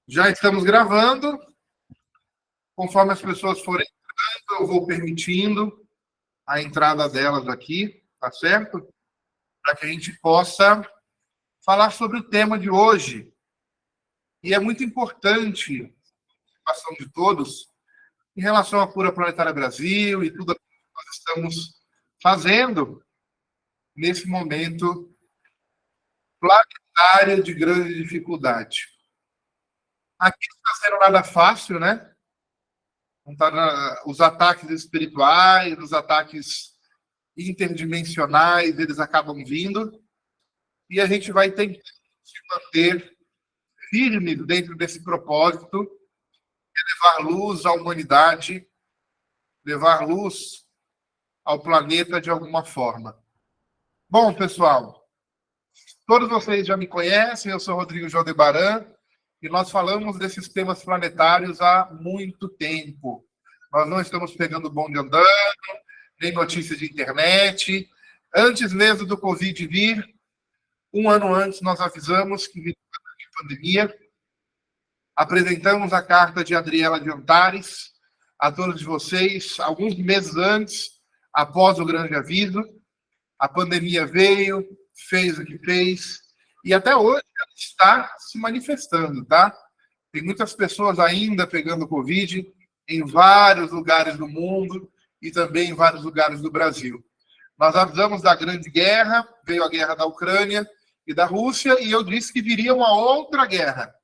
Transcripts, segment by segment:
Já estamos gravando. Conforme as pessoas forem entrando, eu vou permitindo a entrada delas aqui, tá certo? Para que a gente possa falar sobre o tema de hoje. E é muito importante a participação de todos em relação à Cura Planetária Brasil e tudo que nós estamos fazendo nesse momento planetário de grande dificuldade. Aqui não está sendo nada fácil, né? Os ataques espirituais, os ataques interdimensionais, eles acabam vindo e a gente vai tentar se manter firme dentro desse propósito de levar luz à humanidade, levar luz ao planeta de alguma forma. Bom, pessoal, todos vocês já me conhecem, eu sou Rodrigo Jodebaran, e nós falamos desses temas planetários há muito tempo. Nós não estamos pegando bonde andando, nem notícias de internet. Antes mesmo do Covid vir, um ano antes, nós avisamos que viria a pandemia. Apresentamos a carta de Adriela de Antares a todos vocês, alguns meses antes, após o grande aviso. A pandemia veio, fez o que fez, e até hoje ela está se manifestando, tá? Tem muitas pessoas ainda pegando Covid em vários lugares do mundo e também em vários lugares do Brasil. Nós avisamos da Grande Guerra, veio a guerra da Ucrânia e da Rússia, e eu disse que viria uma outra guerra.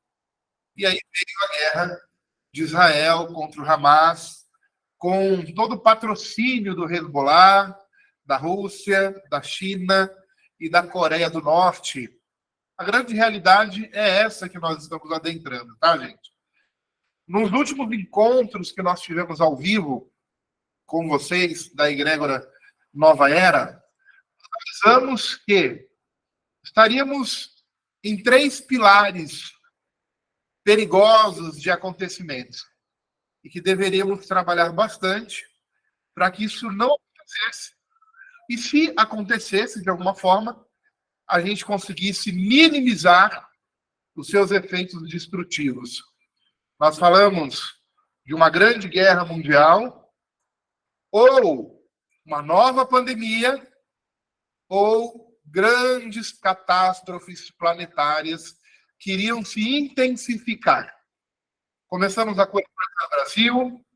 E aí veio a guerra de Israel contra o Hamas, com todo o patrocínio do Hezbollah, da Rússia, da China e da Coreia do Norte. A grande realidade é essa que nós estamos adentrando, tá, gente? Nos últimos encontros que nós tivemos ao vivo com vocês, da Egrégora Nova Era, avisamos que estaríamos em 3 pilares perigosos de acontecimentos e que deveríamos trabalhar bastante para que isso não acontecesse. E se acontecesse de alguma forma, a gente conseguisse minimizar os seus efeitos destrutivos. Nós falamos de uma grande guerra mundial, ou uma nova pandemia, ou grandes catástrofes planetárias que iriam se intensificar. Começamos a Cura Planetária Brasil,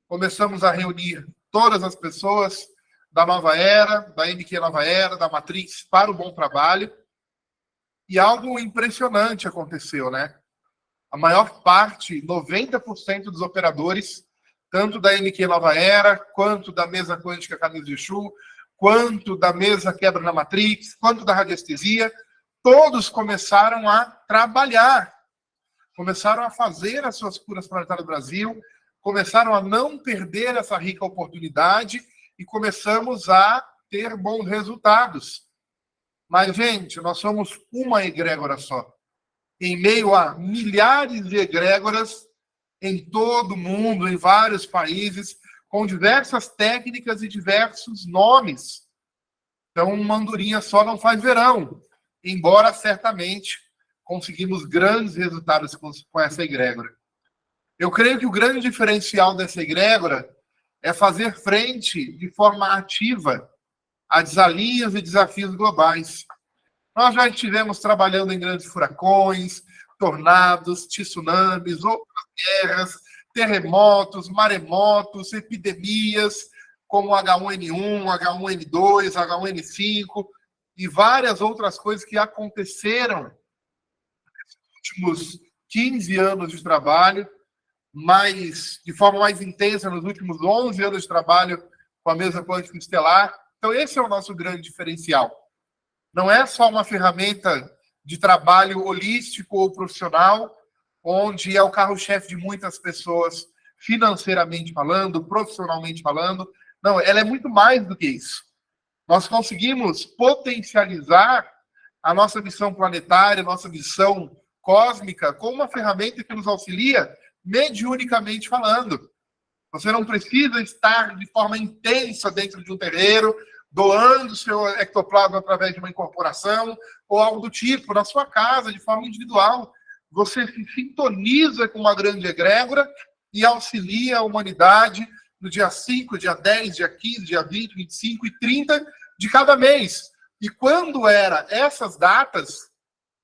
começamos a reunir todas as pessoas da Nova Era, da MQ Nova Era, da Matrix para o bom trabalho. E algo impressionante aconteceu, né? A maior parte, 90% dos operadores, tanto da MQ Nova Era, quanto da mesa quântica Caminhos de Exu, quanto da mesa Quebra na Matrix, quanto da radiestesia, todos começaram a trabalhar, começaram a fazer as suas curas planetárias do Brasil, começaram a não perder essa rica oportunidade e começamos a ter bons resultados. Mas, gente, nós somos uma egrégora só. Em meio a milhares de egrégoras em todo o mundo, em vários países, com diversas técnicas e diversos nomes. Então, uma andorinha só não faz verão, embora certamente conseguimos grandes resultados com essa egrégora. Eu creio que o grande diferencial dessa egrégora é fazer frente de forma ativa a desalinhos e desafios globais. Nós já estivemos trabalhando em grandes furacões, tornados, tsunamis, outras guerras, terremotos, maremotos, epidemias, como H1N1, H1N2, H1N5 e várias outras coisas que aconteceram nos últimos 15 anos de trabalho, mas de forma mais intensa nos últimos 11 anos de trabalho com a mesa quântica estelar. Então, esse é o nosso grande diferencial. Não é só uma ferramenta de trabalho holístico ou profissional, onde é o carro-chefe de muitas pessoas, financeiramente falando, profissionalmente falando. Não, ela é muito mais do que isso. Nós conseguimos potencializar a nossa missão planetária, a nossa missão cósmica, com uma ferramenta que nos auxilia mediunicamente falando. Você não precisa estar de forma intensa dentro de um terreiro, doando seu ectoplasma através de uma incorporação ou algo do tipo, na sua casa, de forma individual. você se sintoniza com uma grande egrégora e auxilia a humanidade no dia 5, dia 10, dia 15, dia 20, 25 e 30 de cada mês. E quando era essas datas,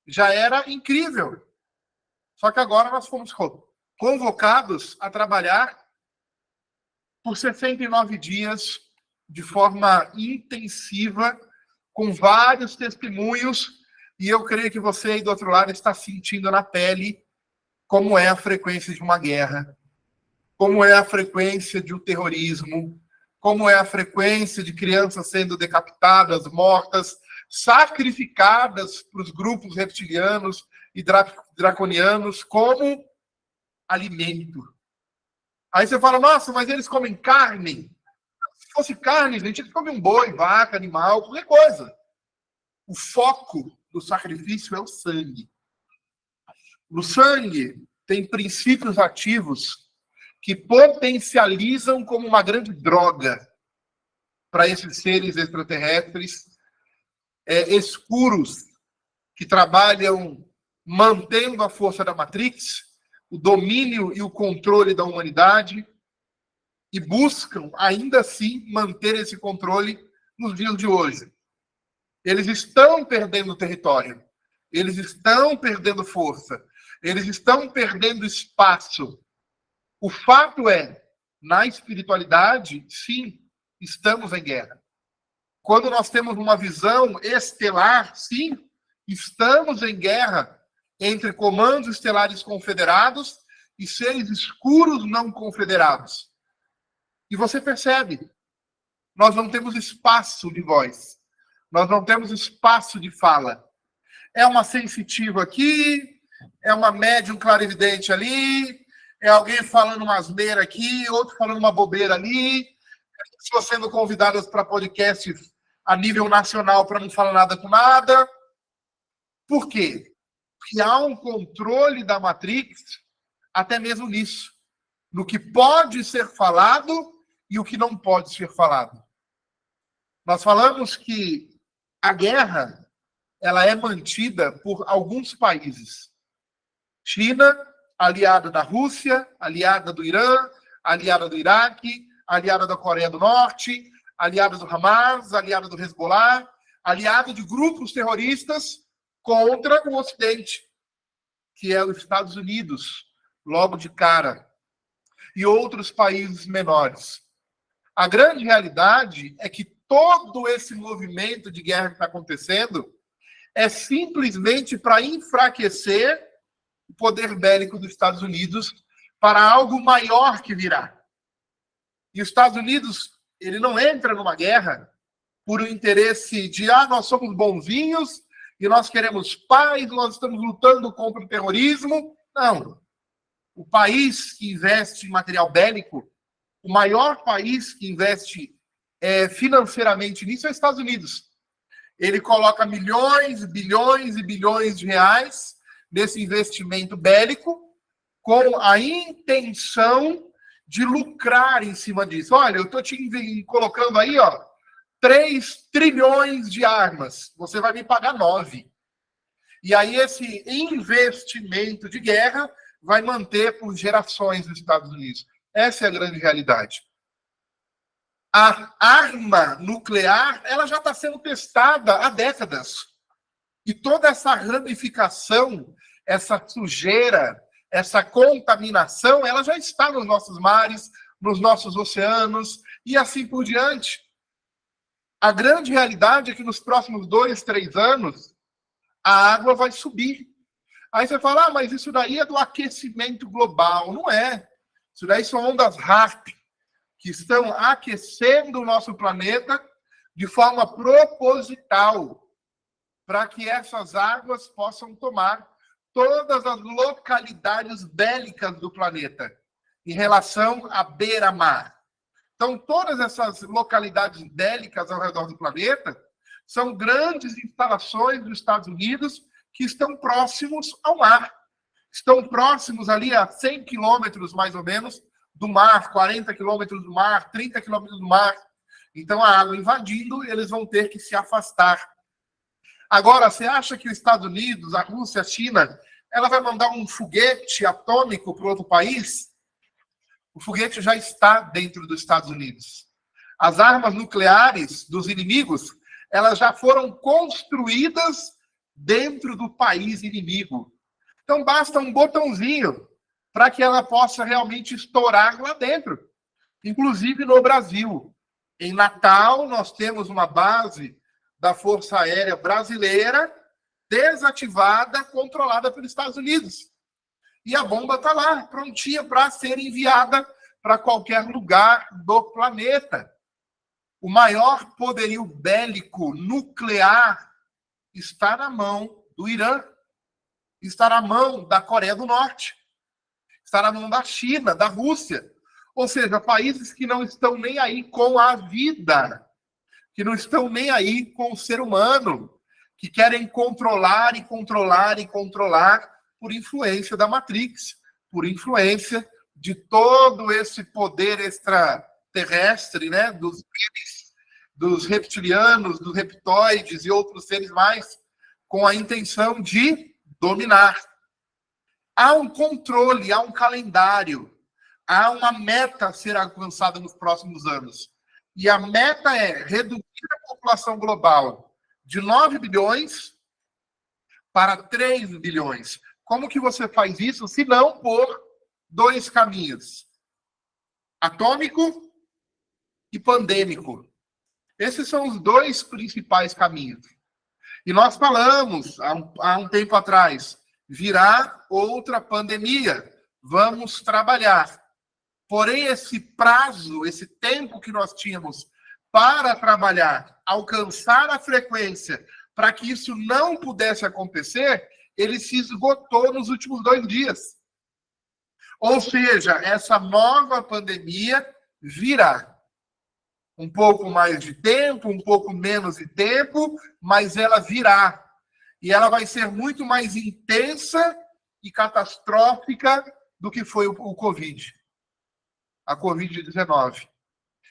já era incrível. Só que agora nós fomos convocados a trabalhar por 69 dias de forma intensiva, com vários testemunhos, e eu creio que você aí do outro lado está sentindo na pele como é a frequência de uma guerra, como é a frequência de um terrorismo, como é a frequência de crianças sendo decapitadas, mortas, sacrificadas para os grupos reptilianos e draconianos como alimento. Aí você fala, nossa, mas eles comem carne. Se fosse carne, gente, eles comem um boi, vaca, animal, qualquer coisa. O foco do sacrifício é o sangue. No sangue tem princípios ativos que potencializam como uma grande droga para esses seres extraterrestres escuros que trabalham mantendo a força da Matrix, o domínio e o controle da humanidade, e buscam, ainda assim, manter esse controle nos dias de hoje. Eles estão perdendo território, eles estão perdendo força, eles estão perdendo espaço. O fato é, na espiritualidade, sim, estamos em guerra. Quando nós temos uma visão estelar, sim, estamos em guerra entre comandos estelares confederados e seres escuros não confederados. E você percebe, nós não temos espaço de voz, nós não temos espaço de fala. É uma sensitiva aqui, é uma médium clarividente ali, é alguém falando uma asneira aqui, outro falando uma bobeira ali, pessoas sendo convidadas para podcasts a nível nacional para não falar nada com nada. Por quê? Porque há um controle da Matrix, até mesmo nisso, no que pode ser falado e o que não pode ser falado. Nós falamos que a guerra ela é mantida por alguns países. China, aliada da Rússia, aliada do Irã, aliada do Iraque, aliada da Coreia do Norte, aliada do Hamas, aliada do Hezbollah, aliada de grupos terroristas contra o Ocidente, que é os Estados Unidos, logo de cara, e outros países menores. A grande realidade é que todo esse movimento de guerra que está acontecendo é simplesmente para enfraquecer o poder bélico dos Estados Unidos para algo maior que virá. E os Estados Unidos, ele não entra numa guerra por um interesse de, nós somos bonzinhos e nós queremos paz, nós estamos lutando contra o terrorismo. Não. O país que investe em material bélico, o maior país que investe financeiramente nisso é os Estados Unidos. Ele coloca milhões, bilhões e bilhões de reais nesse investimento bélico com a intenção de lucrar em cima disso. Olha, eu estou te colocando aí, 3 trilhões de armas. Você vai me pagar 9. E aí esse investimento de guerra vai manter por gerações nos Estados Unidos. Essa é a grande realidade. A arma nuclear, ela já está sendo testada há décadas. E toda essa ramificação, essa sujeira, essa contaminação, ela já está nos nossos mares, nos nossos oceanos e assim por diante. A grande realidade é que nos próximos 2, 3 anos, a água vai subir. Aí você fala, mas isso daí é do aquecimento global. Não é. Isso daí são ondas HAARP, que estão aquecendo o nosso planeta de forma proposital, para que essas águas possam tomar todas as localidades bélicas do planeta em relação à beira-mar. Então, todas essas localidades bélicas ao redor do planeta são grandes instalações dos Estados Unidos que estão próximos ao mar. Estão próximos ali a 100 quilômetros, mais ou menos, do mar, 40 quilômetros do mar, 30 quilômetros do mar. Então, a água invadindo, eles vão ter que se afastar. Agora, você acha que os Estados Unidos, a Rússia, a China, ela vai mandar um foguete atômico para outro país? O foguete já está dentro dos Estados Unidos. As armas nucleares dos inimigos, elas já foram construídas dentro do país inimigo. Então, basta um botãozinho para que ela possa realmente estourar lá dentro, inclusive no Brasil. Em Natal, nós temos uma base da Força Aérea Brasileira desativada, controlada pelos Estados Unidos. E a bomba está lá, prontinha para ser enviada para qualquer lugar do planeta. O maior poderio bélico nuclear está na mão do Irã, está na mão da Coreia do Norte, está na mão da China, da Rússia. Ou seja, países que não estão nem aí com a vida, que não estão nem aí com o ser humano, que querem controlar e controlar e controlar por influência da Matrix, por influência de todo esse poder extraterrestre, né, dos reptilianos, dos reptoides e outros seres mais, com a intenção de dominar. Há um controle, há um calendário, há uma meta a ser alcançada nos próximos anos. E a meta é reduzir a população global de 9 bilhões para 3 bilhões. Como que você faz isso, se não por 2 caminhos? Atômico e pandêmico. Esses são os 2 principais caminhos. E nós falamos, há um tempo atrás, virá outra pandemia. Vamos trabalhar. Porém, esse prazo, esse tempo que nós tínhamos para trabalhar, alcançar a frequência, para que isso não pudesse acontecer, ele se esgotou nos últimos 2 dias. Ou seja, essa nova pandemia virá. Um pouco mais de tempo, um pouco menos de tempo, mas ela virá. E ela vai ser muito mais intensa e catastrófica do que foi o Covid. A Covid-19.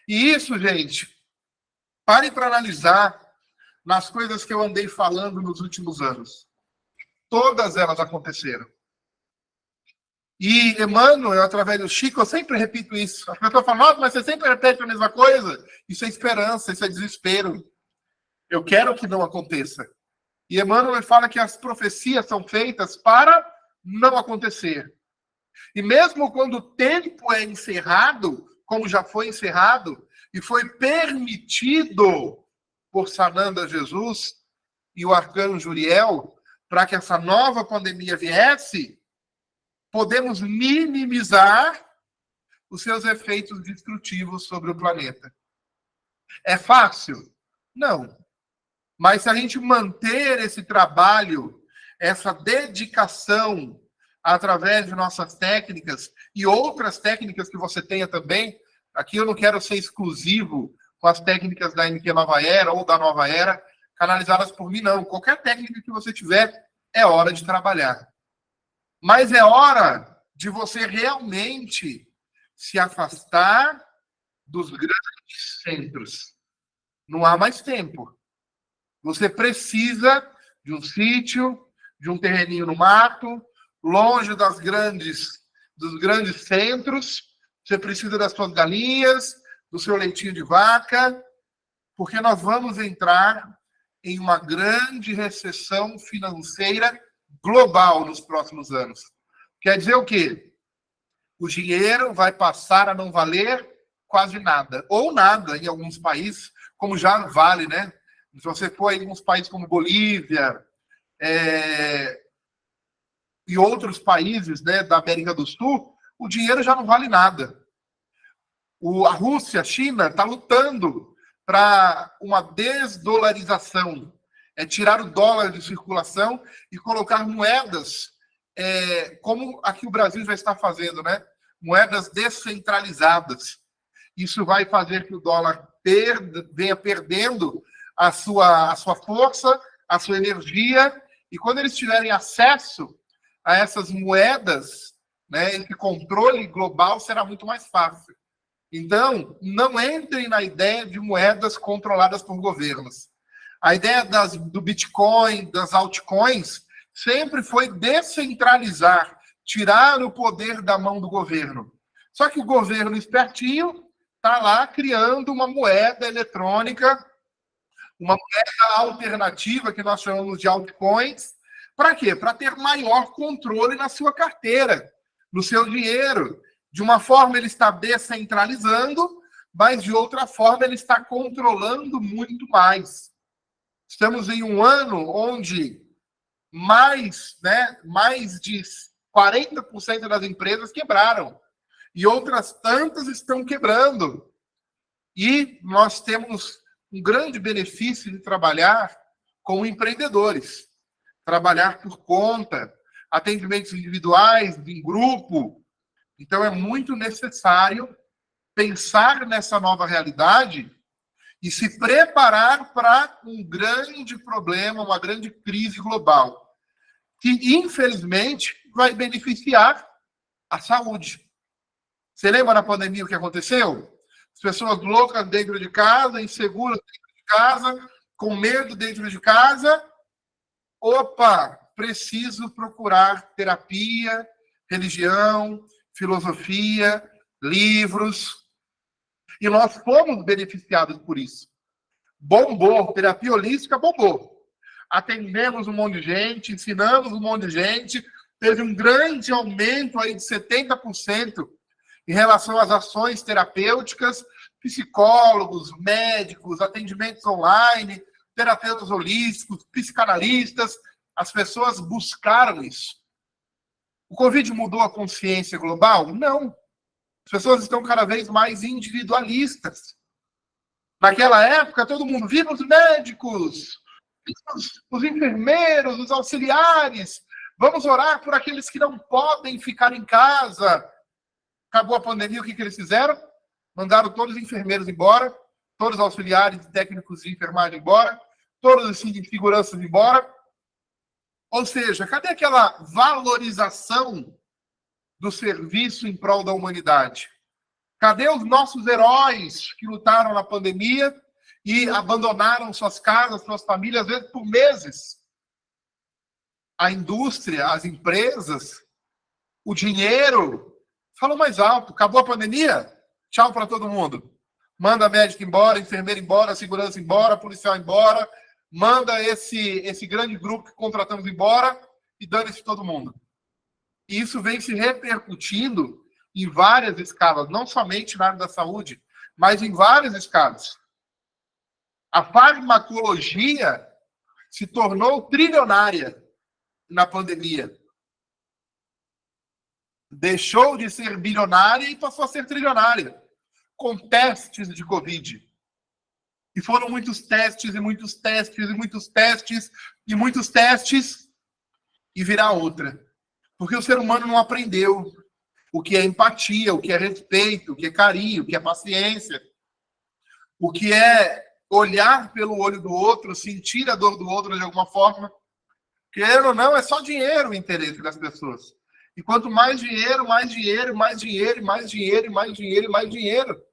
E isso, gente, pare para analisar nas coisas que eu andei falando nos últimos anos. Todas elas aconteceram. E Emmanuel, através do Chico, eu sempre repito isso. A pessoa fala, nossa, mas você sempre repete a mesma coisa? Isso é esperança, isso é desespero. Eu quero que não aconteça. E Emmanuel fala que as profecias são feitas para não acontecer. E mesmo quando o tempo é encerrado, como já foi encerrado, e foi permitido por Sananda Jesus e o arcanjo Uriel, para que essa nova pandemia viesse, podemos minimizar os seus efeitos destrutivos sobre o planeta. É fácil? Não. Mas se a gente manter esse trabalho, essa dedicação, através de nossas técnicas e outras técnicas que você tenha também, aqui eu não quero ser exclusivo com as técnicas da MQ Nova Era ou da Nova Era, canalizadas por mim, não. Qualquer técnica que você tiver, é hora de trabalhar. Mas é hora de você realmente se afastar dos grandes centros. Não há mais tempo. Você precisa de um sítio, de um terreninho no mato, longe dos grandes centros. Você precisa das suas galinhas, do seu leitinho de vaca, porque nós vamos entrar em uma grande recessão financeira global nos próximos anos. Quer dizer o quê? O dinheiro vai passar a não valer quase nada, ou nada em alguns países, como já vale, né? Se você for em alguns países como Bolívia e outros países, né, da América do Sul, o dinheiro já não vale nada. A Rússia, a China, está lutando para uma desdolarização. É tirar o dólar de circulação e colocar moedas, como aqui o Brasil já está fazendo, né? Moedas descentralizadas. Isso vai fazer que o dólar venha perdendo a sua força, a sua energia, e quando eles tiverem acesso a essas moedas, né, esse controle global será muito mais fácil. Então, não entrem na ideia de moedas controladas por governos. A ideia do Bitcoin, das altcoins, sempre foi descentralizar, tirar o poder da mão do governo. Só que o governo espertinho está lá criando uma moeda eletrônica, uma moeda alternativa que nós chamamos de altcoins. Para quê? Para ter maior controle na sua carteira, no seu dinheiro. De uma forma ele está descentralizando, mas de outra forma ele está controlando muito mais. Estamos em um ano onde mais de 40% das empresas quebraram e outras tantas estão quebrando. E nós temos um grande benefício de trabalhar com empreendedores, trabalhar por conta, atendimentos individuais, em grupo. Então, é muito necessário pensar nessa nova realidade e se preparar para um grande problema, uma grande crise global, que, infelizmente, vai beneficiar a saúde. Você lembra na pandemia o que aconteceu? As pessoas loucas dentro de casa, inseguras dentro de casa, com medo dentro de casa. Opa, preciso procurar terapia, religião, filosofia, livros. E nós fomos beneficiados por isso. Bombou, terapia holística bombou. Atendemos um monte de gente, ensinamos um monte de gente, teve um grande aumento aí de 70% em relação às ações terapêuticas, psicólogos, médicos, atendimentos online, terapeutas holísticos, psicanalistas, as pessoas buscaram isso. O Covid mudou a consciência global? Não. As pessoas estão cada vez mais individualistas. Naquela época, todo mundo, viva os médicos, os enfermeiros, os auxiliares, vamos orar por aqueles que não podem ficar em casa. Acabou a pandemia, o que eles fizeram? Mandaram todos os enfermeiros embora, todos os auxiliares e técnicos de enfermagem embora, todos os seguranças embora. Ou seja, cadê aquela valorização do serviço em prol da humanidade? Cadê os nossos heróis que lutaram na pandemia e abandonaram suas casas, suas famílias, às vezes por meses? A indústria, as empresas, o dinheiro falou mais alto. Acabou a pandemia? Tchau para todo mundo. Manda médico embora, enfermeiro embora, segurança embora, policial embora. Manda esse grande grupo que contratamos embora e dane-se todo mundo. E isso vem se repercutindo em várias escalas, não somente na área da saúde, mas em várias escalas. A farmacologia se tornou trilionária na pandemia. Deixou de ser bilionária e passou a ser trilionária, com testes de Covid. E foram muitos testes, e muitos testes, e muitos testes, e muitos testes, e virá outra. Porque o ser humano não aprendeu o que é empatia, o que é respeito, o que é carinho, o que é paciência, o que é olhar pelo olho do outro, sentir a dor do outro de alguma forma. Querendo ou não, é só dinheiro o interesse das pessoas. E quanto mais dinheiro, mais dinheiro, mais dinheiro, mais dinheiro, mais dinheiro, mais dinheiro.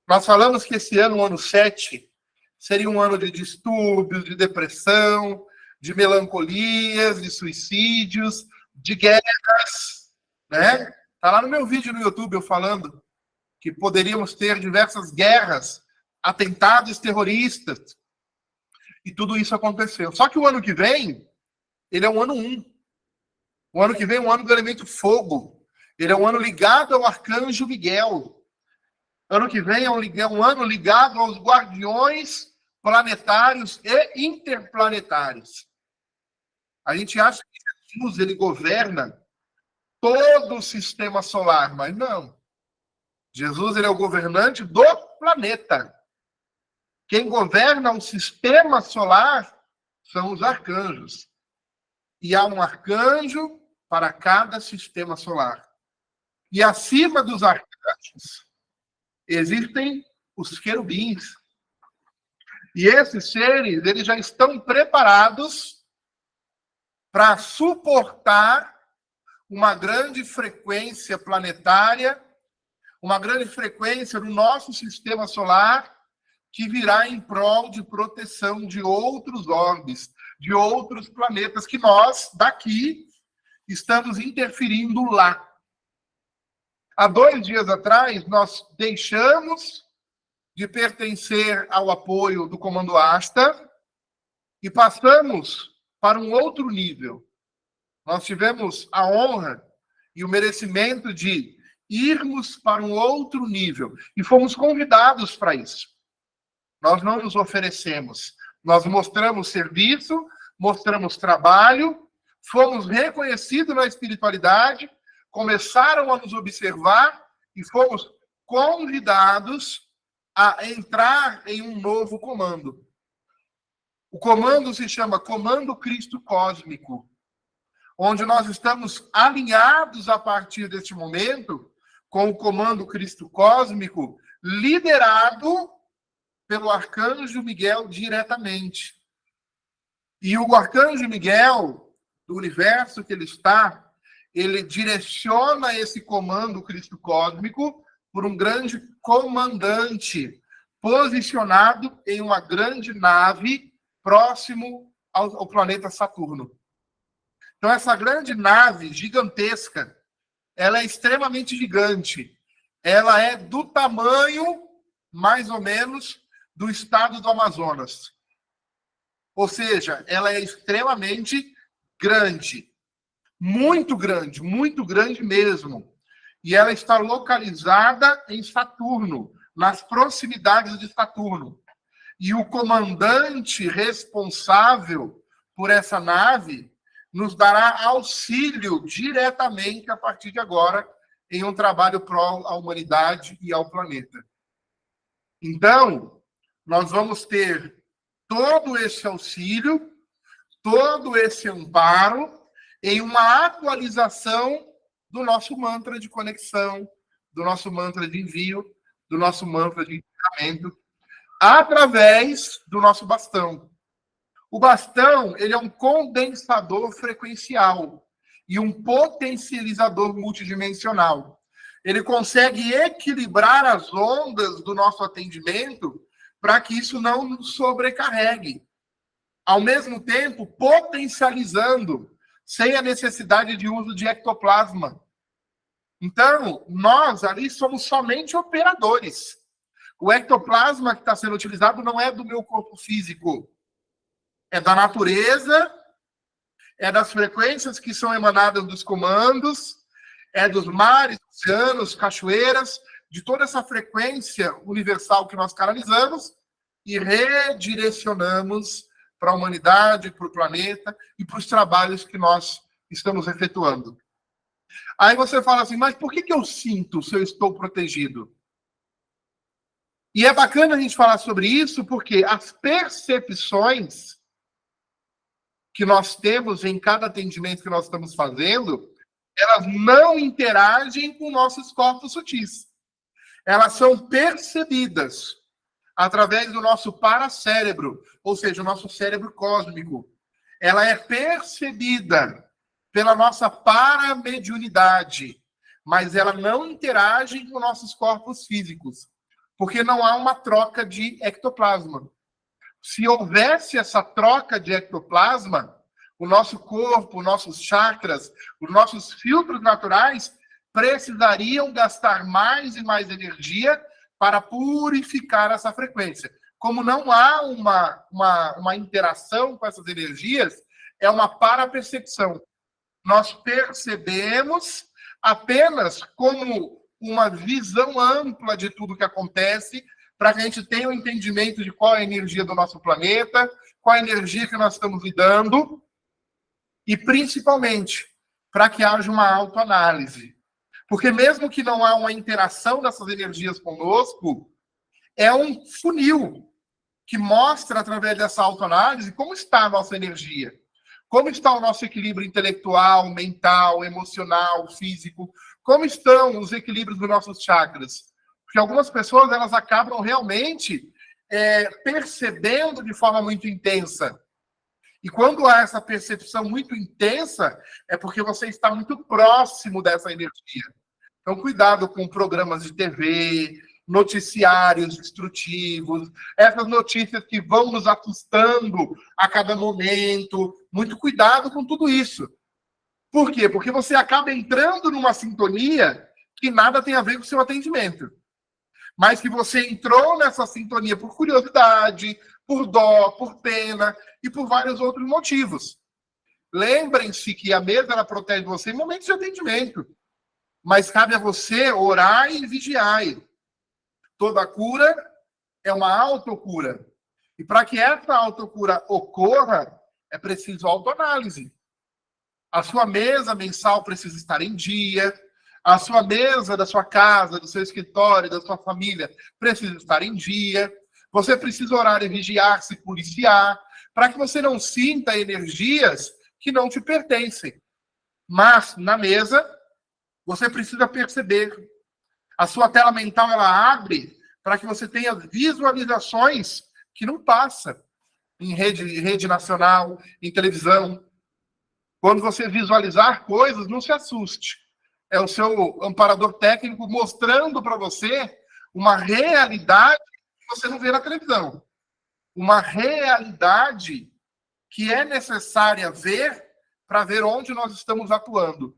Nós falamos que esse ano, o ano 7, seria um ano de distúrbios, de depressão, de melancolias, de suicídios, de guerras, né? Tá lá no meu vídeo no YouTube eu falando que poderíamos ter diversas guerras, atentados terroristas. E tudo isso aconteceu. Só que o ano que vem, ele é um ano 1. O ano que vem é um ano do elemento fogo. Ele é um ano ligado ao arcanjo Miguel. Ano que vem é um ano ligado aos guardiões planetários e interplanetários. A gente acha que Jesus ele governa todo o sistema solar, mas não. Jesus ele é o governante do planeta. Quem governa o sistema solar são os arcanjos. E há um arcanjo para cada sistema solar. E acima dos arcanjos existem os querubins. E esses seres, eles já estão preparados para suportar uma grande frequência planetária, uma grande frequência no nosso sistema solar, que virá em prol de proteção de outros orbes, de outros planetas que nós, daqui, estamos interferindo lá. Há 2 dias atrás, nós deixamos de pertencer ao apoio do Comando Asta e passamos para um outro nível. Nós tivemos a honra e o merecimento de irmos para um outro nível e fomos convidados para isso. Nós não nos oferecemos, nós mostramos serviço, mostramos trabalho, fomos reconhecidos na espiritualidade, começaram a nos observar e fomos convidados a entrar em um novo comando. O comando se chama Comando Cristo Cósmico, onde nós estamos alinhados a partir deste momento com o Comando Cristo Cósmico, liderado pelo Arcanjo Miguel diretamente. E o Arcanjo Miguel, do universo que ele está, ele direciona esse Comando Cristo Cósmico por um grande comandante posicionado em uma grande nave próximo ao planeta Saturno. Então, essa grande nave gigantesca, ela é extremamente gigante. Ela é do tamanho, mais ou menos, do estado do Amazonas. Ou seja, ela é extremamente grande. Muito grande mesmo. E ela está localizada em Saturno, nas proximidades de Saturno. E o comandante responsável por essa nave nos dará auxílio diretamente a partir de agora em um trabalho pró à humanidade e ao planeta. Então, nós vamos ter todo esse auxílio, todo esse amparo em uma atualização do nosso mantra de conexão, do nosso mantra de envio, do nosso mantra de encaminhamento, através do nosso bastão. O bastão, ele é um condensador frequencial e um potencializador multidimensional. Ele consegue equilibrar as ondas do nosso atendimento para que isso não nos sobrecarregue. Ao mesmo tempo, potencializando, sem a necessidade de uso de ectoplasma. Então, nós ali somos somente operadores. O ectoplasma que está sendo utilizado não é do meu corpo físico. É da natureza, é das frequências que são emanadas dos comandos, é dos mares, oceanos, cachoeiras, de toda essa frequência universal que nós canalizamos e redirecionamos para a humanidade, para o planeta e para os trabalhos que nós estamos efetuando. Aí você fala assim, mas por que eu sinto se eu estou protegido? E é bacana a gente falar sobre isso porque as percepções que nós temos em cada atendimento que nós estamos fazendo, elas não interagem com nossos corpos sutis. Elas são percebidas através do nosso paracérebro, ou seja, o nosso cérebro cósmico. Ela é percebida pela nossa paramediunidade, mas ela não interage com nossos corpos físicos, porque não há uma troca de ectoplasma. Se houvesse essa troca de ectoplasma, o nosso corpo, nossos chakras, os nossos filtros naturais precisariam gastar mais e mais energia para purificar essa frequência. Como não há uma interação com essas energias, é uma parapercepção. Nós percebemos apenas como uma visão ampla de tudo que acontece, para que a gente tenha um entendimento de qual é a energia do nosso planeta, qual é a energia que nós estamos lidando, e principalmente para que haja uma autoanálise. Porque mesmo que não há uma interação dessas energias conosco, é um funil que mostra, através dessa autoanálise, como está a nossa energia. Como está o nosso equilíbrio intelectual, mental, emocional, físico? Como estão os equilíbrios dos nossos chakras? Porque algumas pessoas elas acabam realmente percebendo de forma muito intensa. E quando há essa percepção muito intensa, é porque você está muito próximo dessa energia. Então, cuidado com programas de TV, noticiários destrutivos, essas notícias que vão nos assustando a cada momento. Muito cuidado com tudo isso. Por quê? Porque você acaba entrando numa sintonia que nada tem a ver com o seu atendimento. Mas que você entrou nessa sintonia por curiosidade, por dó, por pena e por vários outros motivos. Lembrem-se que a mesa ela protege você em momentos de atendimento. Mas cabe a você orar e vigiar. Toda cura é uma autocura. E para que essa autocura ocorra, é preciso autoanálise. A sua mesa mensal precisa estar em dia. A sua mesa da sua casa, do seu escritório, da sua família precisa estar em dia. Você precisa orar e vigiar, se policiar, para que você não sinta energias que não te pertencem. Mas, na mesa, você precisa perceber. A sua tela mental, ela abre para que você tenha visualizações que não passa em rede nacional, em televisão. Quando você visualizar coisas, não se assuste. É o seu amparador técnico mostrando para você uma realidade que você não vê na televisão. Uma realidade que é necessária ver para ver onde nós estamos atuando.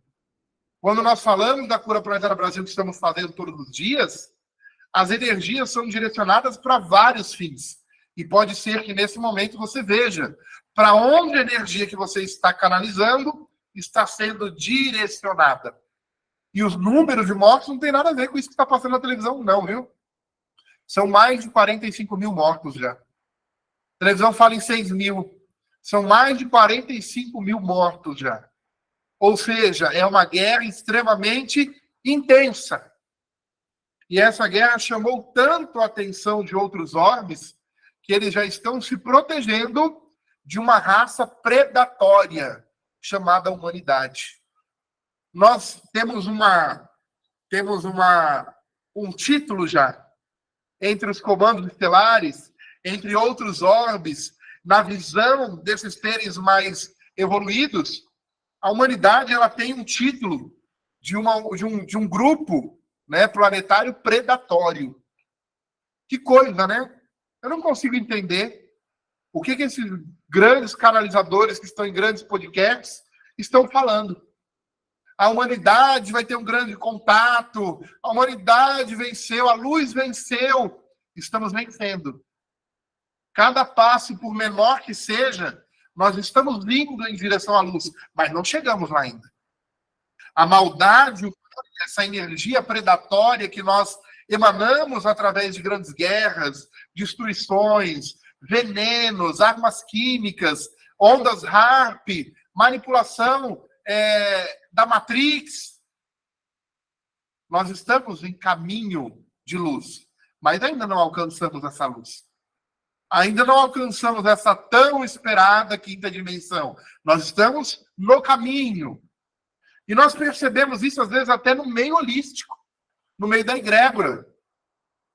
Quando nós falamos da cura planetária Brasil que estamos fazendo todos os dias, as energias são direcionadas para vários fins. E pode ser que nesse momento você veja para onde a energia que você está canalizando está sendo direcionada. E os números de mortos não tem nada a ver com isso que está passando na televisão, não, viu? São mais de 45 mil mortos já. A televisão fala em 6 mil. São mais de 45 mil mortos já. Ou seja, é uma guerra extremamente intensa. E essa guerra chamou tanto a atenção de outros orbes que eles já estão se protegendo de uma raça predatória chamada humanidade. Nós temos um título já entre os comandos estelares, entre outros orbes, na visão desses seres mais evoluídos. A humanidade ela tem um título de um grupo, né, planetário predatório. Que coisa, né? Eu não consigo entender o que esses grandes canalizadores que estão em grandes podcasts estão falando. A humanidade vai ter um grande contato, a humanidade venceu, a luz venceu. Estamos vencendo. Cada passo, por menor que seja, nós estamos indo em direção à luz, mas não chegamos lá ainda. A maldade, essa energia predatória que nós emanamos através de grandes guerras, destruições, venenos, armas químicas, ondas HAARP, manipulação da Matrix. Nós estamos em caminho de luz, mas ainda não alcançamos essa luz. Ainda não alcançamos essa tão esperada quinta dimensão. Nós estamos no caminho. E nós percebemos isso, às vezes, até no meio holístico, no meio da egrégora.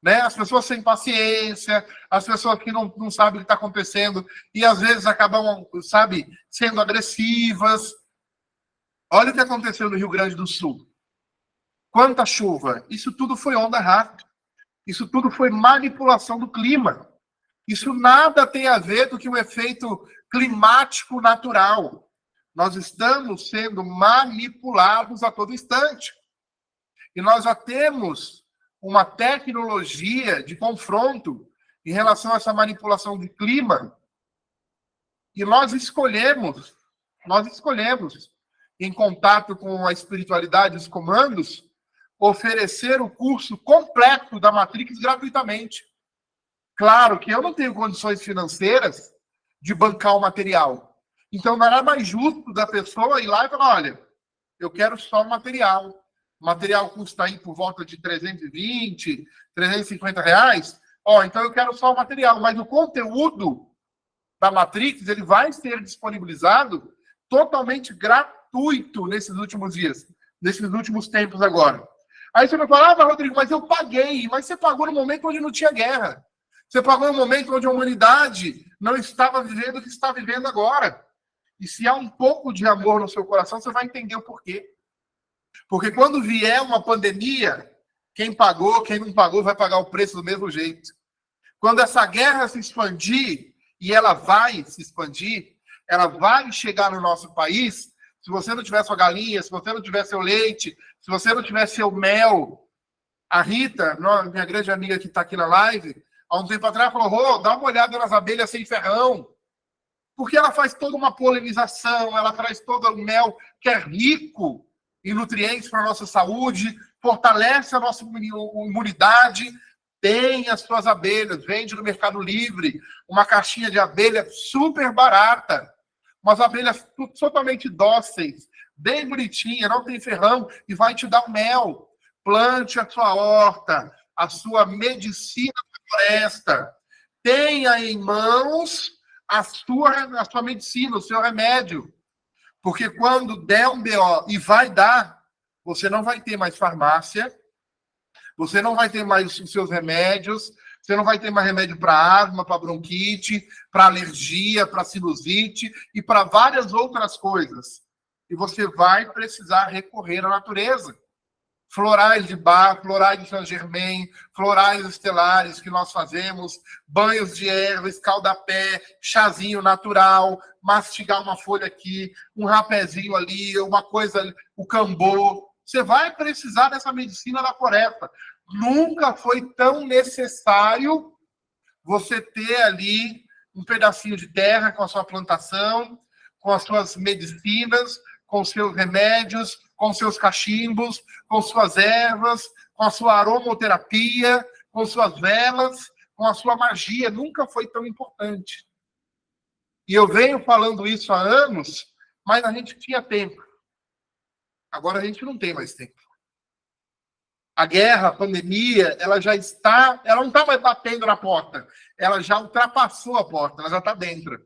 Né? As pessoas sem paciência, as pessoas que não sabem o que está acontecendo e, às vezes, acabam, sendo agressivas. Olha o que aconteceu no Rio Grande do Sul. Quanta chuva. Isso tudo foi onda HAARP. Isso tudo foi manipulação do clima. Isso nada tem a ver com o efeito climático natural. Nós estamos sendo manipulados a todo instante. E nós já temos uma tecnologia de confronto em relação a essa manipulação de clima. E nós escolhemos, em contato com a espiritualidade e os comandos, oferecer o curso completo da Matrix gratuitamente. Claro que eu não tenho condições financeiras de bancar o material. Então, não era mais justo da pessoa ir lá e falar, olha, eu quero só o material. O material custa aí por volta de 320, 350 reais. Então eu quero só o material. Mas o conteúdo da Matrix, ele vai ser disponibilizado totalmente gratuito nesses últimos dias, nesses últimos tempos agora. Aí você vai falar, Rodrigo, mas eu paguei. Mas você pagou no momento onde não tinha guerra. Você pagou no momento onde a humanidade não estava vivendo o que está vivendo agora. E se há um pouco de amor no seu coração, você vai entender o porquê. Porque quando vier uma pandemia Quem pagou, quem não pagou, vai pagar o preço do mesmo jeito. Quando essa guerra se expandir, e ela vai se expandir, ela vai chegar no nosso país, se você não tiver sua galinha, se você não tiver seu leite, se você não tiver seu mel. A Rita, minha grande amiga que está aqui na live, há um tempo atrás falou, dá uma olhada nas abelhas sem ferrão, porque ela faz toda uma polinização, ela traz todo o mel que é rico em nutrientes para a nossa saúde, fortalece a nossa imunidade. Tem as suas abelhas, vende no Mercado Livre, uma caixinha de abelha super barata, umas abelhas totalmente dóceis, bem bonitinha, não tem ferrão, e vai te dar mel. Plante a sua horta, a sua medicina da floresta. Tenha em mãos a sua medicina, o seu remédio. Porque quando der um BO, e vai dar, você não vai ter mais farmácia, você não vai ter mais os seus remédios, você não vai ter mais remédio para asma, para bronquite, para alergia, para sinusite e para várias outras coisas. E você vai precisar recorrer à natureza. Florais de Bach, florais de Saint-Germain, florais estelares que nós fazemos, banhos de erva, escaldapé, chazinho natural, mastigar uma folha aqui, um rapézinho ali, uma coisa, o cambô. Você vai precisar dessa medicina da floresta. Nunca foi tão necessário você ter ali um pedacinho de terra com a sua plantação, com as suas medicinas, com seus remédios, com seus cachimbos, com suas ervas, com a sua aromoterapia, com suas velas, com a sua magia. Nunca foi tão importante. E eu venho falando isso há anos, mas a gente tinha tempo. Agora a gente não tem mais tempo. A guerra, a pandemia, ela não está mais batendo na porta. Ela já ultrapassou a porta, ela já está dentro.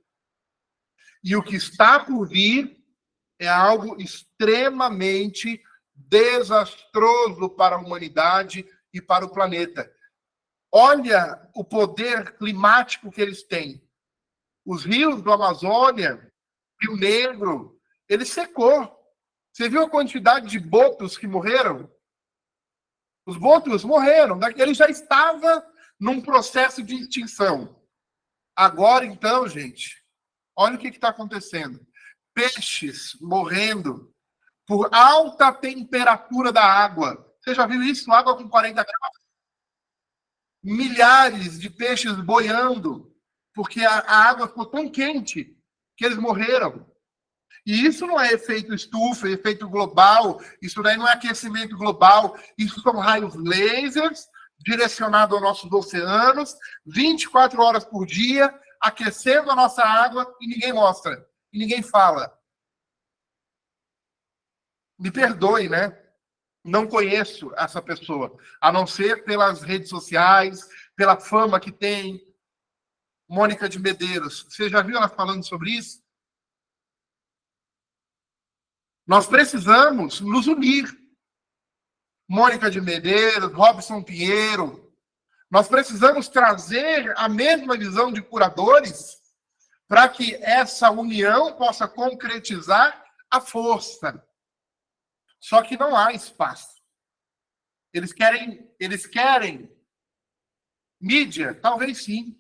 E o que está por vir é algo extremamente desastroso para a humanidade e para o planeta. Olha o poder climático que eles têm. Os rios do Amazônia, Rio Negro, ele secou. Você viu a quantidade de botos que morreram? Os botos morreram. Ele já estava num processo de extinção. Agora, então, gente, olha o que está acontecendo. Peixes morrendo por alta temperatura da água. Você já viu isso? Água com 40 graus. Milhares de peixes boiando, porque a água ficou tão quente que eles morreram. E isso não é efeito estufa, é efeito global, isso daí não é aquecimento global, isso são raios lasers direcionados aos nossos oceanos, 24 horas por dia, aquecendo a nossa água e ninguém mostra, e ninguém fala. Me perdoe, né? Não conheço essa pessoa, a não ser pelas redes sociais, pela fama que tem. Mônica de Medeiros, você já viu ela falando sobre isso? Nós precisamos nos unir. Mônica de Medeiros, Robson Pinheiro. Nós precisamos trazer a mesma visão de curadores para que essa união possa concretizar a força. Só que não há espaço. Eles querem mídia? Talvez sim.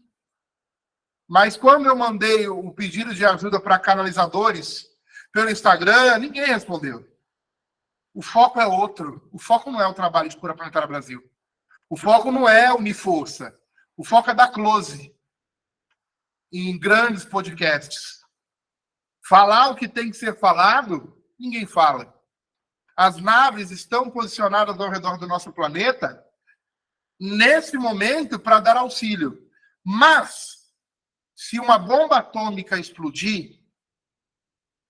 Mas quando eu mandei o pedido de ajuda para canalizadores pelo Instagram, ninguém respondeu. O foco é outro. O foco não é o trabalho de Cura Planetária Brasil. O foco não é Uniforça. O foco é dar close em grandes podcasts. Falar o que tem que ser falado, ninguém fala. As naves estão posicionadas ao redor do nosso planeta nesse momento para dar auxílio. Mas, se uma bomba atômica explodir,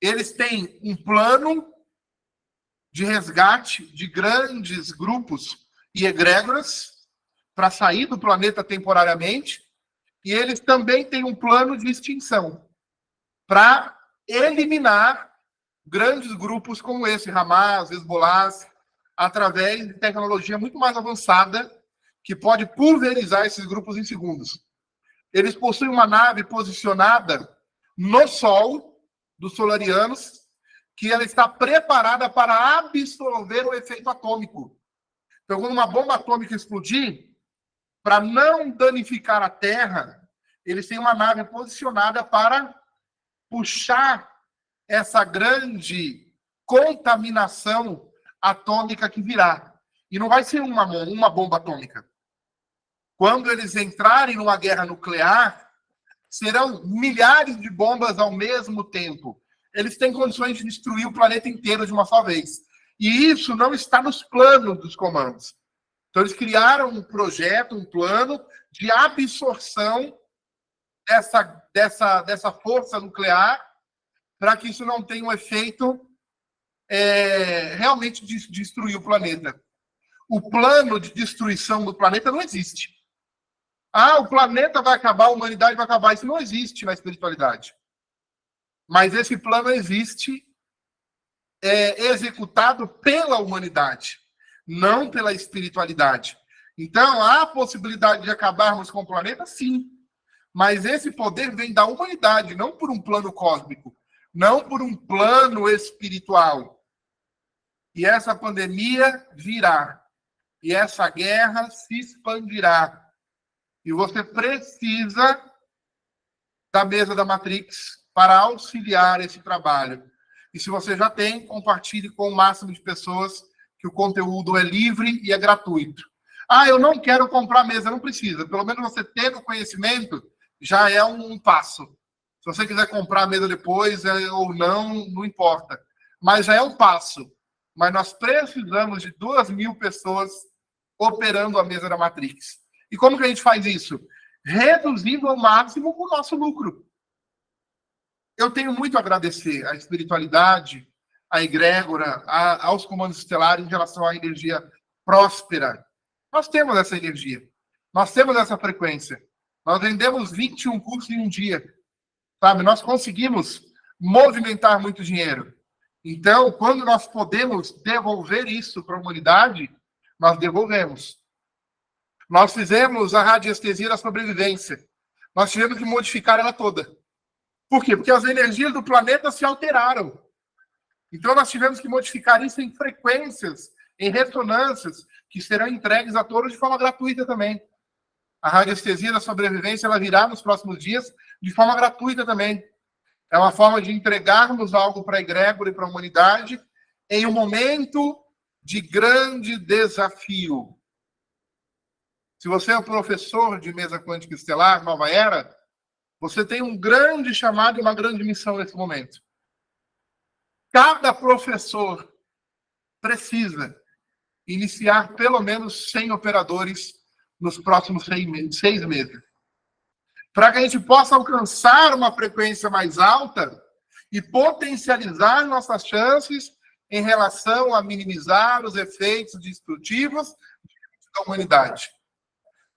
eles têm um plano de resgate de grandes grupos e egrégoras para sair do planeta temporariamente, e eles também têm um plano de extinção para eliminar grandes grupos como esse, Hamas, Hezbollah, através de tecnologia muito mais avançada que pode pulverizar esses grupos em segundos. Eles possuem uma nave posicionada no Sol dos solarianos, que ela está preparada para absorver o efeito atômico. Então, quando uma bomba atômica explodir, para não danificar a Terra, eles têm uma nave posicionada para puxar essa grande contaminação atômica que virá. E não vai ser uma bomba atômica. Quando eles entrarem numa guerra nuclear, serão milhares de bombas ao mesmo tempo. Eles têm condições de destruir o planeta inteiro de uma só vez. E isso não está nos planos dos comandos. Então, eles criaram um projeto, um plano de absorção dessa força nuclear para que isso não tenha um efeito realmente de destruir o planeta. O plano de destruição do planeta não existe. O planeta vai acabar, a humanidade vai acabar. Isso não existe na espiritualidade. Mas esse plano existe executado pela humanidade, não pela espiritualidade. Então, há a possibilidade de acabarmos com o planeta? Sim. Mas esse poder vem da humanidade, não por um plano cósmico, não por um plano espiritual. E essa pandemia virá. E essa guerra se expandirá. E você precisa da mesa da Matrix para auxiliar esse trabalho. E se você já tem, compartilhe com o máximo de pessoas, que o conteúdo é livre e é gratuito. Eu não quero comprar mesa, não precisa. Pelo menos você ter o conhecimento já é um passo. Se você quiser comprar a mesa depois ou não, não importa. Mas já é um passo. Mas nós precisamos de 2.000 pessoas operando a mesa da Matrix. E como que a gente faz isso? Reduzindo ao máximo o nosso lucro. Eu tenho muito a agradecer à espiritualidade, à egrégora, aos comandos estelares em relação à energia próspera. Nós temos essa energia. Nós temos essa frequência. Nós vendemos 21 cursos em um dia. Sabe? Nós conseguimos movimentar muito dinheiro. Então, quando nós podemos devolver isso para a humanidade, nós devolvemos. Nós fizemos a radiestesia da sobrevivência. Nós tivemos que modificar ela toda. Por quê? Porque as energias do planeta se alteraram. Então, nós tivemos que modificar isso em frequências, em ressonâncias, que serão entregues a todos de forma gratuita também. A radiestesia da sobrevivência ela virá nos próximos dias de forma gratuita também. É uma forma de entregarmos algo para a egrégora e para a humanidade em um momento de grande desafio. Se você é professor de mesa quântica estelar, Nova Era, você tem um grande chamado e uma grande missão nesse momento. Cada professor precisa iniciar pelo menos 100 operadores nos próximos 6 meses. Para que a gente possa alcançar uma frequência mais alta e potencializar nossas chances em relação a minimizar os efeitos destrutivos da humanidade.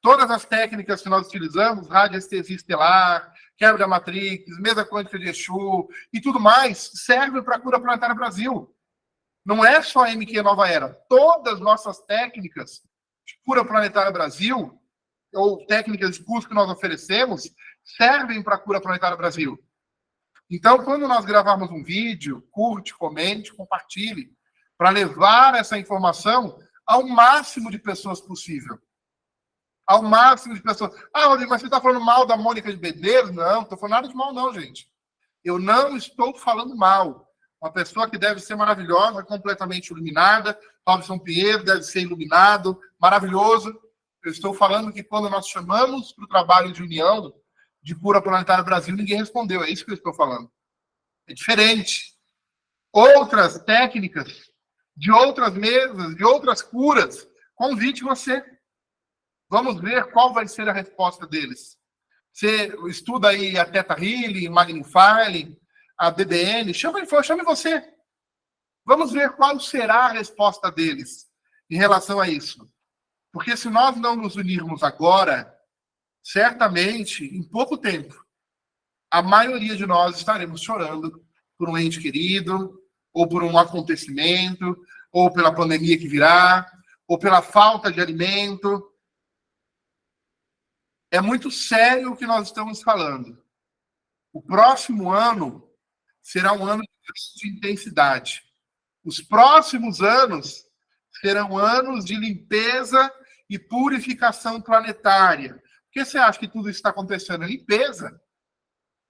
Todas as técnicas que nós utilizamos, radiestesia estelar, quebra da matrix, mesa quântica de Exu e tudo mais, servem para a cura planetária Brasil. Não é só a MQ Nova Era. Todas as nossas técnicas de cura planetária Brasil, ou técnicas de curso que nós oferecemos, servem para a cura planetária Brasil. Então, quando nós gravarmos um vídeo, curte, comente, compartilhe, para levar essa informação ao máximo de pessoas possível. Ao máximo de pessoas. Rodrigo, mas você está falando mal da Mônica de Medeiros? Não, não estou falando nada de mal, não, gente. Eu não estou falando mal. Uma pessoa que deve ser maravilhosa, completamente iluminada. Robson Pinheiro deve ser iluminado, maravilhoso. Eu estou falando que quando nós chamamos para o trabalho de união, de cura planetária Brasil, ninguém respondeu. É isso que eu estou falando. É diferente. Outras técnicas, de outras mesas, de outras curas, convide você. Vamos ver qual vai ser a resposta deles. Você estuda aí a Theta Healing, Magnify, a DDN, chame você. Vamos ver qual será a resposta deles em relação a isso. Porque se nós não nos unirmos agora, certamente, em pouco tempo, a maioria de nós estaremos chorando por um ente querido, ou por um acontecimento, ou pela pandemia que virá, ou pela falta de alimento. É muito sério o que nós estamos falando. O próximo ano será um ano de intensidade. Os próximos anos Serão anos de limpeza e purificação planetária. Por que você acha que tudo isso está acontecendo? Limpeza.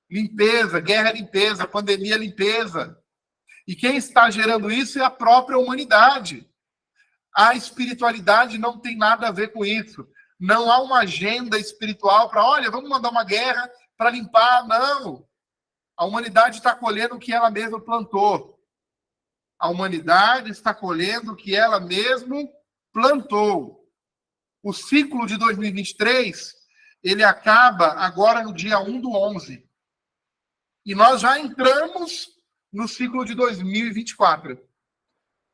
Limpeza, guerra é limpeza, pandemia é limpeza. E quem está gerando isso é a própria humanidade. A espiritualidade não tem nada a ver com isso. Não há uma agenda espiritual para, olha, vamos mandar uma guerra para limpar. Não. A humanidade está colhendo o que ela mesma plantou. A humanidade está colhendo o que ela mesma plantou. O ciclo de 2023, ele acaba agora no dia 1/11. E nós já entramos no ciclo de 2024.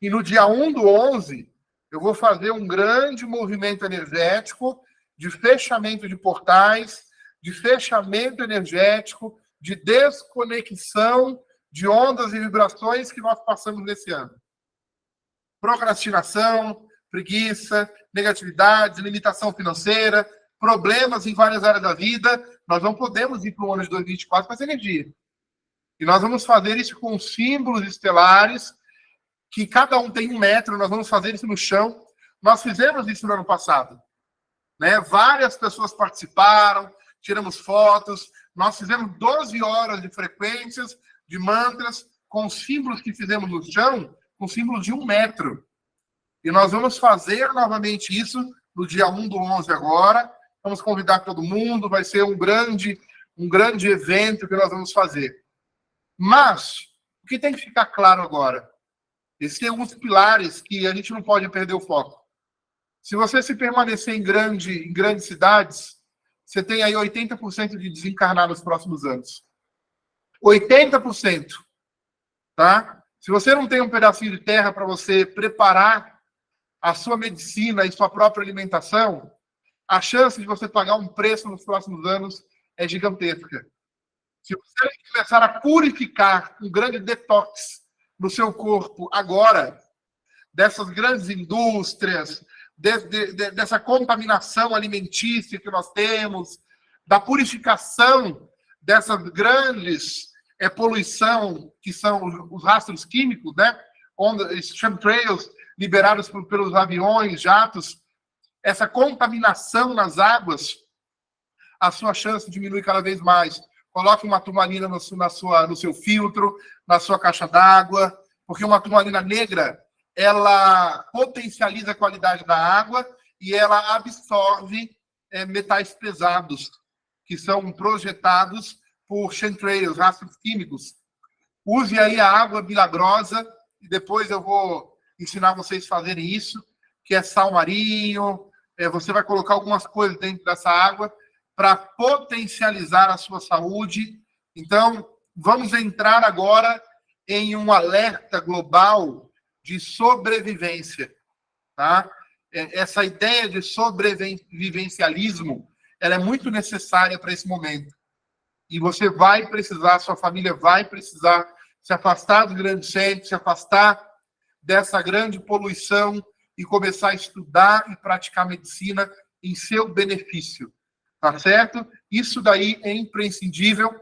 E no dia 1/11, eu vou fazer um grande movimento energético de fechamento de portais, de fechamento energético, de desconexão de ondas e vibrações que nós passamos nesse ano. Procrastinação, preguiça, negatividade, limitação financeira, problemas em várias áreas da vida. Nós não podemos ir para o ano de 2024 com essa energia. E nós vamos fazer isso com símbolos estelares, que cada um tem 1 metro, nós vamos fazer isso no chão. Nós fizemos isso no ano passado. Né? Várias pessoas participaram, tiramos fotos, nós fizemos 12 horas de frequências, de mantras, com símbolos que fizemos no chão, com símbolos de 1 metro. E nós vamos fazer novamente isso no dia 1/11 agora. Vamos convidar todo mundo, vai ser um grande evento que nós vamos fazer. Mas, o que tem que ficar claro agora? Existem alguns pilares que a gente não pode perder o foco. Se você se permanecer em grandes cidades, você tem aí 80% de desencarnar nos próximos anos. 80%. Tá? Se você não tem um pedacinho de terra para você preparar a sua medicina e sua própria alimentação, a chance de você pagar um preço nos próximos anos é gigantesca. Se você começar a purificar um grande detox no seu corpo agora, dessas grandes indústrias, dessa contaminação alimentícia que nós temos, da purificação dessas grandes poluição, que são os rastros químicos, né? Chemtrails liberados pelos aviões, jatos, essa contaminação nas águas, a sua chance diminui cada vez mais. Coloque uma turmalina no seu filtro, na sua caixa d'água, porque uma turmalina negra, ela potencializa a qualidade da água e ela absorve metais pesados, que são projetados por chemtrails, rastros químicos. Use aí a água milagrosa, e depois eu vou ensinar vocês a fazerem isso, que é sal marinho. Você vai colocar algumas coisas dentro dessa água para potencializar a sua saúde. Então, vamos entrar agora em um alerta global de sobrevivência. Tá? Essa ideia de sobrevivencialismo, ela é muito necessária para esse momento. E você vai precisar, sua família vai precisar se afastar dos grandes centros, se afastar dessa grande poluição e começar a estudar e praticar medicina em seu benefício. Tá certo? Isso daí é imprescindível.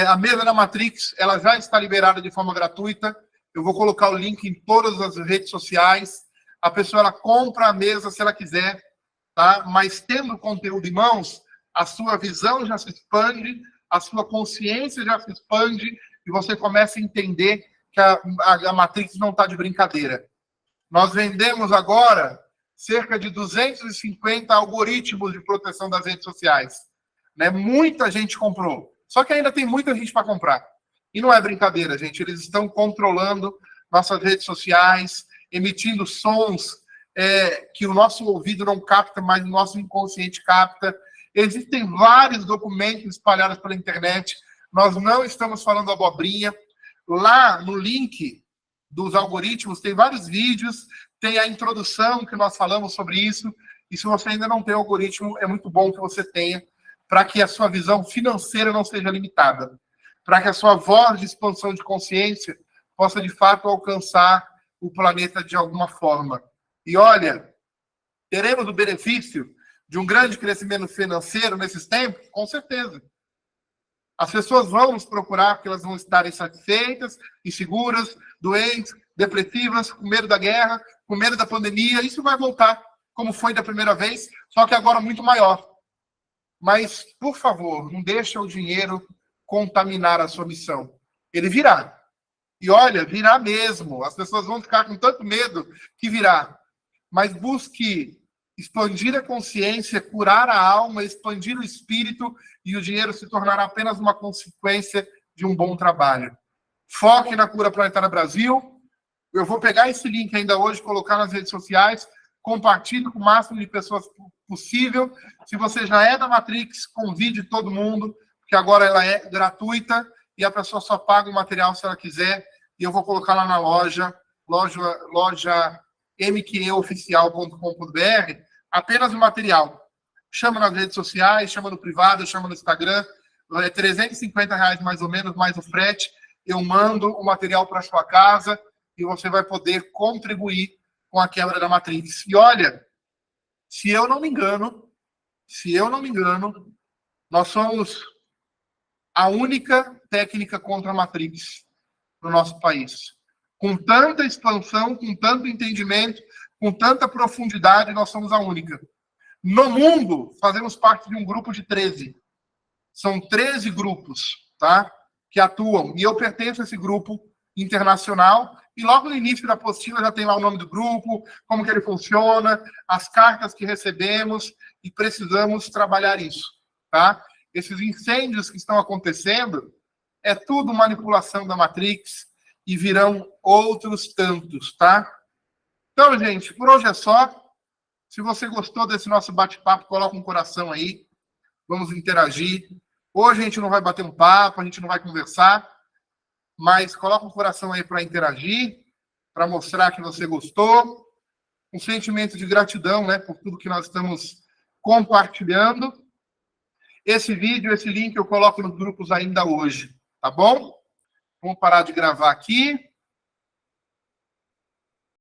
A mesa da Matrix, ela já está liberada de forma gratuita. Eu vou colocar o link em todas as redes sociais. A pessoa, ela compra a mesa se ela quiser, tá? Mas tendo o conteúdo em mãos, a sua visão já se expande, a sua consciência já se expande e você começa a entender que a Matrix não está de brincadeira. Nós vendemos agora cerca de 250 algoritmos de proteção das redes sociais. Né? Muita gente comprou. Só que ainda tem muita gente para comprar. E não é brincadeira, gente. Eles estão controlando nossas redes sociais, emitindo sons que o nosso ouvido não capta, mas o nosso inconsciente capta. Existem vários documentos espalhados pela internet. Nós não estamos falando abobrinha. Lá no link dos algoritmos tem vários vídeos, tem a introdução que nós falamos sobre isso. E se você ainda não tem algoritmo, é muito bom que você tenha, para que a sua visão financeira não seja limitada, para que a sua voz de expansão de consciência possa, de fato, alcançar o planeta de alguma forma. E olha, teremos o benefício de um grande crescimento financeiro nesses tempos? Com certeza. As pessoas vão nos procurar porque elas vão estarem satisfeitas, inseguras, doentes, depressivas, com medo da guerra, com medo da pandemia. Isso vai voltar, como foi da primeira vez, só que agora muito maior. Mas, por favor, não deixe o dinheiro contaminar a sua missão. Ele virá. E olha, virá mesmo. As pessoas vão ficar com tanto medo que virá. Mas busque expandir a consciência, curar a alma, expandir o espírito, e o dinheiro se tornará apenas uma consequência de um bom trabalho. Foque na Cura Planetária Brasil. Eu vou pegar esse link ainda hoje, colocar nas redes sociais, compartilhe com o máximo de pessoas possível. Se você já é da Matrix, convide todo mundo, porque agora ela é gratuita e a pessoa só paga o material se ela quiser. E eu vou colocar lá na loja mqeoficial.com.br, apenas o material. Chama nas redes sociais, chama no privado, chama no Instagram. É R$350 mais ou menos, mais o frete. Eu mando o material para sua casa e você vai poder contribuir com a quebra da Matrix. E olha, se eu não me engano, nós somos a única técnica contra a Matrix no nosso país. Com tanta expansão, com tanto entendimento, com tanta profundidade, nós somos a única. No mundo, fazemos parte de um grupo de 13. São 13 grupos, tá? Que atuam. E eu pertenço a esse grupo internacional. E logo no início da apostila já tem lá o nome do grupo, como que ele funciona, as cartas que recebemos, e precisamos trabalhar isso, tá? Esses incêndios que estão acontecendo é tudo manipulação da Matrix e virão outros tantos, tá? Então, gente, por hoje é só. Se você gostou desse nosso bate-papo, coloca um coração aí. Vamos interagir. Hoje a gente não vai bater um papo, a gente não vai conversar, mas coloca um coração aí para interagir, para mostrar que você gostou. Um sentimento de gratidão, né, por tudo que nós estamos compartilhando. Esse vídeo, esse link eu coloco nos grupos ainda hoje, tá bom? Vamos parar de gravar aqui.